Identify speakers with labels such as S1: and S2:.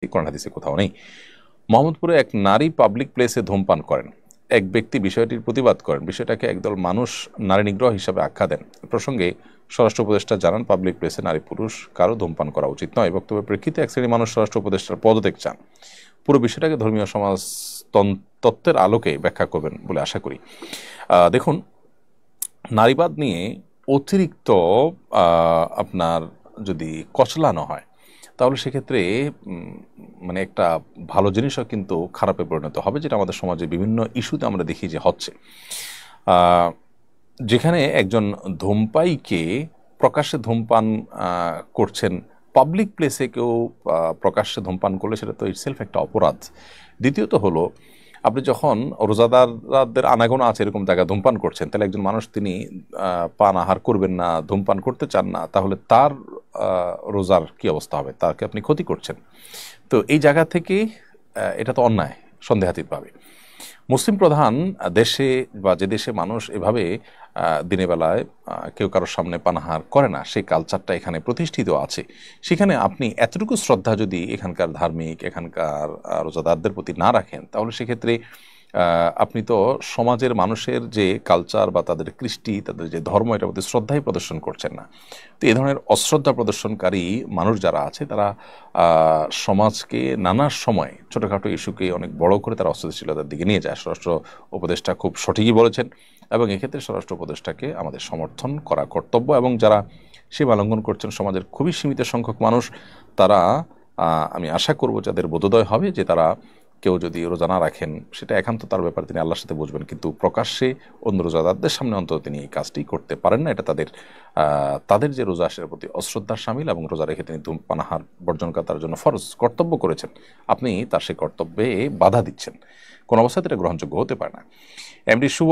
S1: কোরআন হাদিসে কোথাও নেই। মোহাম্মদপুরে এক নারী পাবলিক প্লেসে ধূমপান করেন। এক ব্যক্তি বিষয়টির প্রতিবাদ করেন। বিষয়টাকে একদল মানুষ নারী নিগ্রহ হিসাবে আখ্যা দেন। প্রসঙ্গে স্বরাষ্ট্র উপদেষ্টা জানান, পাবলিক প্লেসে নারী পুরুষ কারো ধূমপান করা উচিত নয়। বক্তব্যের প্রেক্ষিতে এক শ্রেণীর মানুষ স্বরাষ্ট্র উপদেষ্টার পদত্যাগ চান। পুরো বিষয়টাকে ধর্মীয় সমাজ তত্ত্বের আলোকে ব্যাখ্যা করবেন বলে আশা করি। দেখুন, নারীবাদ নিয়ে অতিরিক্ত আপনার যদি কচলানো হয়, তাহলে সেক্ষেত্রে মানে একটা ভালো জিনিসও কিন্তু খারাপে পরিণত হবে, যেটা আমাদের সমাজে বিভিন্ন ইস্যুতে আমরা দেখি যে হচ্ছে। যেখানে একজন ধূমপায়ীকে প্রকাশ্যে ধূমপান করছেন, পাবলিক প্লেসে কেউ প্রকাশ্যে ধূমপান করলে সেটা তো ইটসেলফ একটা অপরাধ। দ্বিতীয়ত হলো, আপনি যখন রোজাদারদের আনাগোনা আছে এরকম জায়গায় ধূমপান করছেন, তাহলে একজন মানুষ তিনি পান আহার করবেন না, ধূমপান করতে চান না, তাহলে তার রোজার কি অবস্থা হবে? তাকে আপনি ক্ষতি করছেন। তো এই জায়গা থেকে এটা তো অন্যায় সন্দেহাতীতভাবে। মুসলিম প্রধান দেশে বা যে দেশে মানুষ এভাবে দিনের বেলায় কেউ কারোর সামনে পানাহার করে না, সেই কালচারটা এখানে প্রতিষ্ঠিত আছে, সেখানে আপনি এতটুকু শ্রদ্ধা যদি এখানকার ধার্মিক, এখানকার রোজাদারদের প্রতি না রাখেন, তাহলে সেক্ষেত্রে আপনি তো সমাজের মানুষের যে কালচার বা তাদের কৃষ্টি, তাদের যে ধর্ম, এটার প্রতি শ্রদ্ধাই প্রদর্শন করছেন না। তো এই ধরনের অশ্রদ্ধা প্রদর্শনকারী মানুষ যারা আছে, তারা সমাজকে নানা সময় ছোটোখাটো ইস্যুকে অনেক বড় করে তারা অস্থিতিশীলতার দিকে নিয়ে যায়। স্বরাষ্ট্র উপদেষ্টা খুব সঠিকই বলেছেন, এবং এক্ষেত্রে স্বরাষ্ট্র উপদেষ্টাকে আমাদের সমর্থন করা কর্তব্য। এবং যারা সীমা লঙ্ঘন করছেন, সমাজের খুবই সীমিত সংখ্যক মানুষ, তারা আমি আশা করব যাদের বোধোদয় হবে যে তারা কেউ যদি রোজা না রাখেন, সেটা একান্ত তার ব্যাপার, তিনি আল্লাহর সাথে বুঝবেন, কিন্তু প্রকাশ্যে অন্য রোজাদারদের সামনে অন্তত তিনি এই কাজটি করতে পারেন না। এটা তাদের যে রোজা, সেটার প্রতি অশ্রদ্ধার শামিল, এবং রোজা রেখে তিনি পানাহার বর্জন করা তার জন্য ফরজ কর্তব্য করেছেন। আপনি তার সেই কর্তব্যে বাধা দিচ্ছেন, কোন অবস্থাতে এটা গ্রহণযোগ্য হতে পারে না। এমডি শুভ